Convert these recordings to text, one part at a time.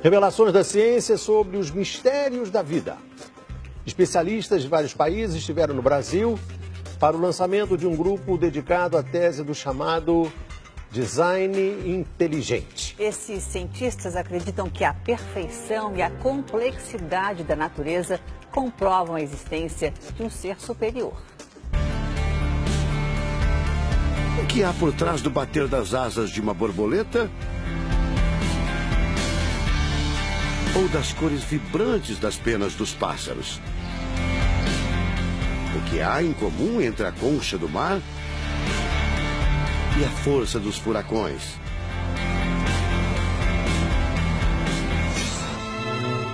Revelações da ciência sobre os mistérios da vida. Especialistas de vários países estiveram no Brasil para o lançamento de um grupo dedicado à tese do chamado design inteligente. Esses cientistas acreditam que a perfeição e a complexidade da natureza comprovam a existência de um ser superior. O que há por trás do bater das asas de uma borboleta? Ou das cores vibrantes das penas dos pássaros? O que há em comum entre a concha do mar e a força dos furacões?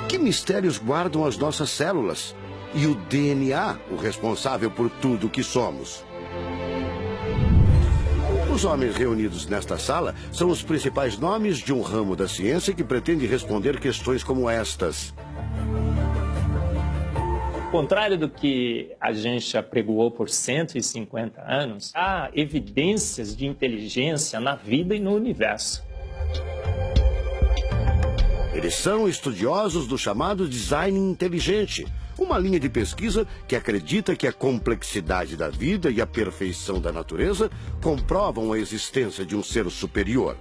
Que mistérios guardam as nossas células e o DNA, o responsável por tudo o que somos? Os homens reunidos nesta sala são os principais nomes de um ramo da ciência que pretende responder questões como estas. Ao contrário do que a gente apregoou por 150 anos, há evidências de inteligência na vida e no universo. Eles são estudiosos do chamado design inteligente, uma linha de pesquisa que acredita que a complexidade da vida e a perfeição da natureza comprovam a existência de um ser superior.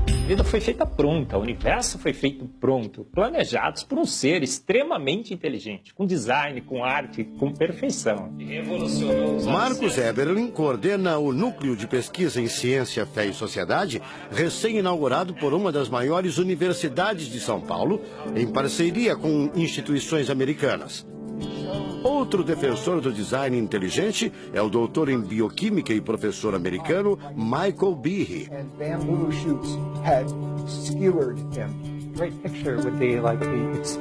A vida foi feita pronta, o universo foi feito pronto, planejados por um ser extremamente inteligente, com design, com arte, com perfeição. Marcos Eberlin coordena o Núcleo de Pesquisa em Ciência, Fé e Sociedade, recém-inaugurado por uma das maiores universidades de São Paulo, em parceria com instituições americanas. Outro defensor do design inteligente é o doutor em bioquímica e professor americano Michael Behe.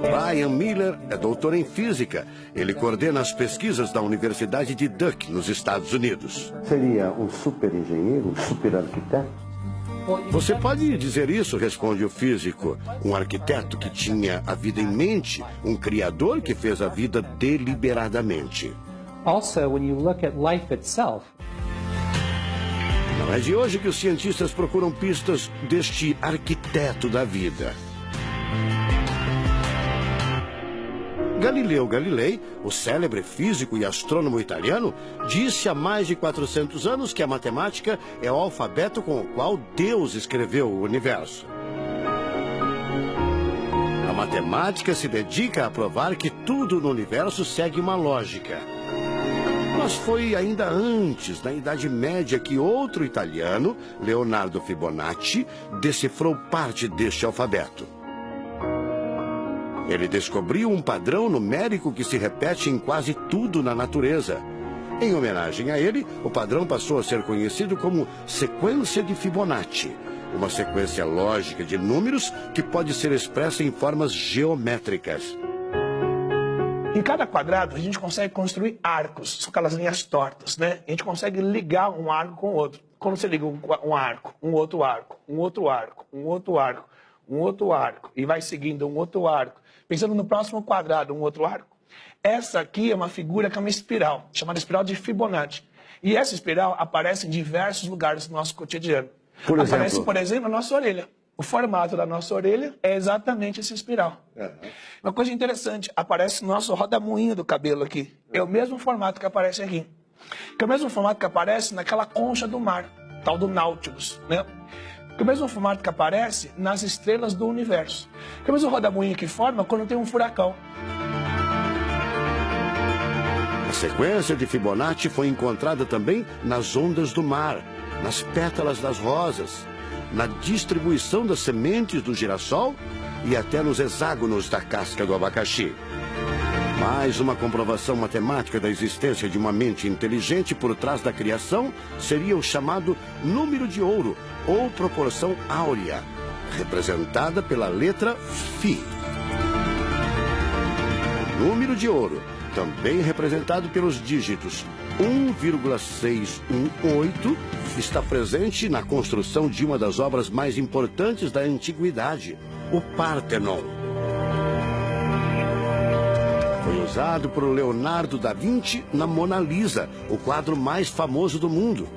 Brian Miller é doutor em física. Ele coordena as pesquisas da Universidade de Duke, nos Estados Unidos. Seria um super engenheiro, um super arquiteto? Você pode dizer isso, responde o físico. Um arquiteto que tinha a vida em mente, um criador que fez a vida deliberadamente. Also, when you look at life itself, não é de hoje que os cientistas procuram pistas deste arquiteto da vida. Galileu Galilei, o célebre físico e astrônomo italiano, disse há mais de 400 anos que a matemática é o alfabeto com o qual Deus escreveu o universo. A matemática se dedica a provar que tudo no universo segue uma lógica. Mas foi ainda antes, na Idade Média, que outro italiano, Leonardo Fibonacci, decifrou parte deste alfabeto. Ele descobriu um padrão numérico que se repete em quase tudo na natureza. Em homenagem a ele, o padrão passou a ser conhecido como sequência de Fibonacci, uma sequência lógica de números que pode ser expressa em formas geométricas. Em cada quadrado, a gente consegue construir arcos, são aquelas linhas tortas, né? A gente consegue ligar um arco com o outro. Quando você liga um arco, um outro arco, um outro arco, um outro arco, um outro arco, e vai seguindo um outro arco, pensando no próximo quadrado, um outro arco. Essa aqui é uma figura que é uma espiral, chamada espiral de Fibonacci. E essa espiral aparece em diversos lugares do nosso cotidiano. Aparece, por exemplo, na nossa orelha. O formato da nossa orelha é exatamente essa espiral. Uma coisa interessante, aparece no nosso rodamuinho do cabelo aqui. É o mesmo formato que aparece aqui. Que é o mesmo formato que aparece naquela concha do mar, tal do Nautilus, né? Que é o mesmo formato que aparece nas estrelas do universo. Que é o mesmo rodamuinho que forma quando tem um furacão. A sequência de Fibonacci foi encontrada também nas ondas do mar, nas pétalas das rosas, na distribuição das sementes do girassol e até nos hexágonos da casca do abacaxi. Mais uma comprovação matemática da existência de uma mente inteligente por trás da criação seria o chamado número de ouro, ou proporção áurea, representada pela letra Φ. O número de ouro, também representado pelos dígitos 1,618, está presente na construção de uma das obras mais importantes da antiguidade, o Parthenon. Foi usado por Leonardo da Vinci na Mona Lisa, o quadro mais famoso do mundo.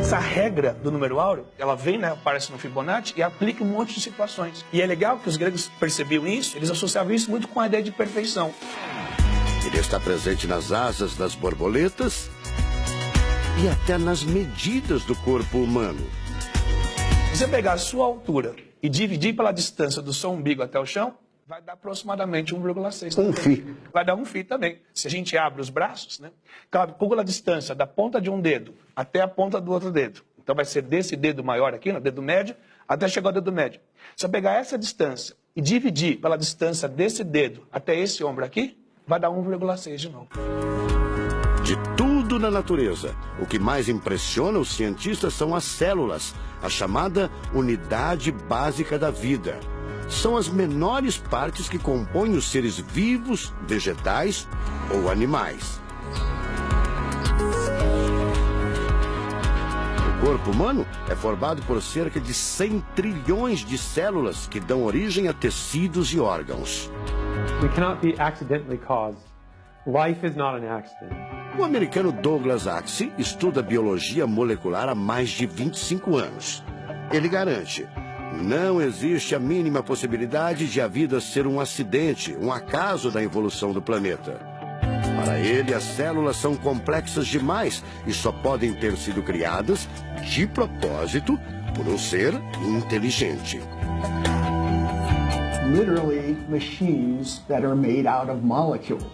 Essa regra do número áureo, ela vem, né, aparece no Fibonacci e aplica um monte de situações. E é legal que os gregos percebiam isso, eles associavam isso muito com a ideia de perfeição. Ele está presente nas asas das borboletas e até nas medidas do corpo humano. Se você pegar a sua altura e dividir pela distância do seu umbigo até o chão, vai dar aproximadamente 1,6. Um φ. Vai dar 1 φ também. Se a gente abre os braços, né, calcula a distância da ponta de um dedo até a ponta do outro dedo. Então vai ser desse dedo maior aqui, no dedo médio, até chegar ao dedo médio. Se eu pegar essa distância e dividir pela distância desse dedo até esse ombro aqui, vai dar 1,6 de novo. De tudo na natureza, o que mais impressiona os cientistas são as células, a chamada unidade básica da vida. São as menores partes que compõem os seres vivos, vegetais ou animais. O corpo humano é formado por cerca de 100 trilhões de células que dão origem a tecidos e órgãos. We cannot be accidentally caused. Life is not an accident. O americano Douglas Axie estuda biologia molecular há mais de 25 anos. Ele garante: não existe a mínima possibilidade de a vida ser um acidente, um acaso da evolução do planeta. Para ele, as células são complexas demais e só podem ter sido criadas, de propósito, por um ser inteligente. Literally machines that are made out of molecules.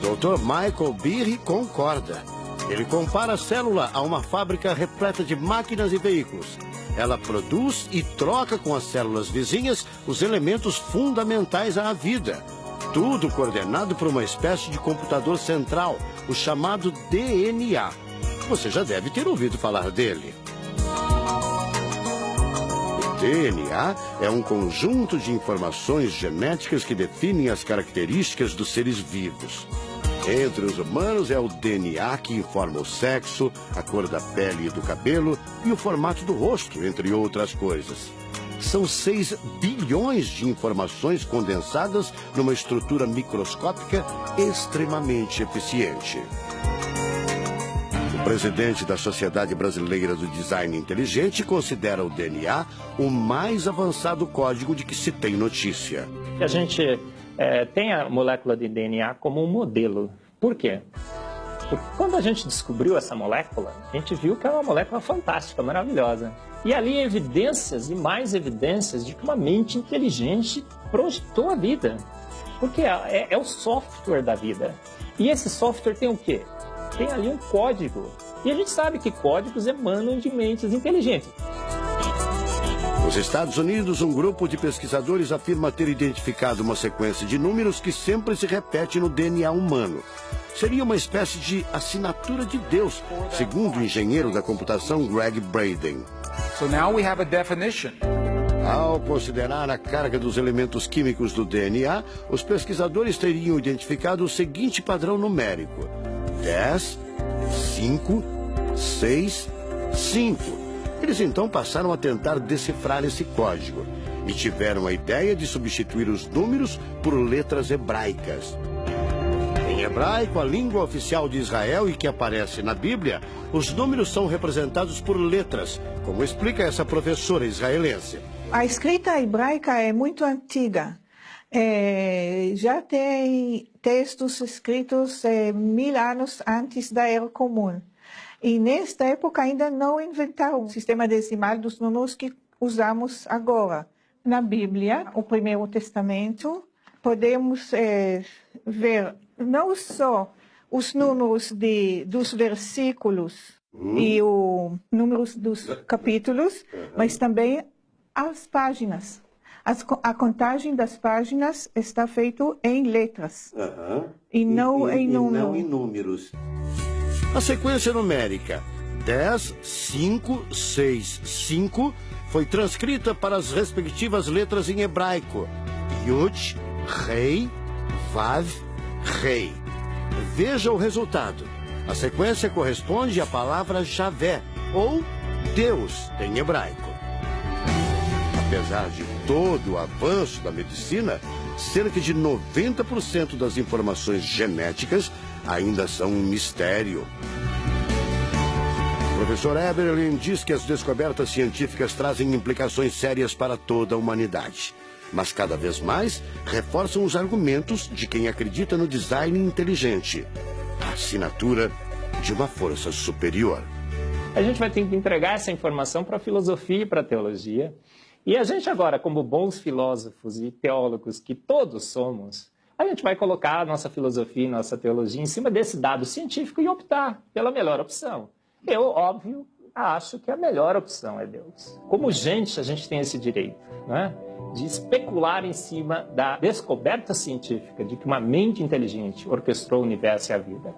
Dr. Michael Behe concorda. Ele compara a célula a uma fábrica repleta de máquinas e veículos. Ela produz e troca com as células vizinhas os elementos fundamentais à vida. Tudo coordenado por uma espécie de computador central, o chamado DNA. Você já deve ter ouvido falar dele. O DNA é um conjunto de informações genéticas que definem as características dos seres vivos. Entre os humanos é o DNA que informa o sexo, a cor da pele e do cabelo e o formato do rosto, entre outras coisas. São 6 bilhões de informações condensadas numa estrutura microscópica extremamente eficiente. O presidente da Sociedade Brasileira do Design Inteligente considera o DNA o mais avançado código de que se tem notícia. A gente tem a molécula de DNA como um modelo. Por quê? Porque quando a gente descobriu essa molécula, a gente viu que é uma molécula fantástica, maravilhosa. E ali evidências e mais evidências de que uma mente inteligente projetou a vida. Porque é o software da vida. E esse software tem o quê? Tem ali um código. E a gente sabe que códigos emanam de mentes inteligentes. Nos Estados Unidos, um grupo de pesquisadores afirma ter identificado uma sequência de números que sempre se repete no DNA humano. Seria uma espécie de assinatura de Deus, segundo o engenheiro da computação Greg Braden. So now we have a definition. Ao considerar a carga dos elementos químicos do DNA, os pesquisadores teriam identificado o seguinte padrão numérico: 10, 5, 6, 5. Eles então passaram a tentar decifrar esse código e tiveram a ideia de substituir os números por letras hebraicas. Em hebraico, a língua oficial de Israel e que aparece na Bíblia, os números são representados por letras, como explica essa professora israelense. A escrita hebraica é muito antiga. Já tem textos escritos 1000 anos antes da Era Comum. E nesta época ainda não inventaram o sistema decimal dos números que usamos agora. Na Bíblia, o Primeiro Testamento, podemos ver não só os números dos versículos e os números dos capítulos, mas também as páginas. A contagem das páginas está feita em letras e não em números. A sequência numérica 10, 5, 6, 5 foi transcrita para as respectivas letras em hebraico: Yud, Rei, Vav, Rei. Veja o resultado. A sequência corresponde à palavra Javé, ou Deus, em hebraico. Apesar de todo o avanço da medicina, cerca de 90% das informações genéticas ainda são um mistério. O professor Eberlin diz que as descobertas científicas trazem implicações sérias para toda a humanidade. Mas cada vez mais reforçam os argumentos de quem acredita no design inteligente, a assinatura de uma força superior. A gente vai ter que entregar essa informação para a filosofia e para a teologia. E a gente agora, como bons filósofos e teólogos que todos somos, a gente vai colocar a nossa filosofia e nossa teologia em cima desse dado científico e optar pela melhor opção. Eu, óbvio, acho que a melhor opção é Deus. Como gente, a gente tem esse direito, né, de especular em cima da descoberta científica de que uma mente inteligente orquestrou o universo e a vida.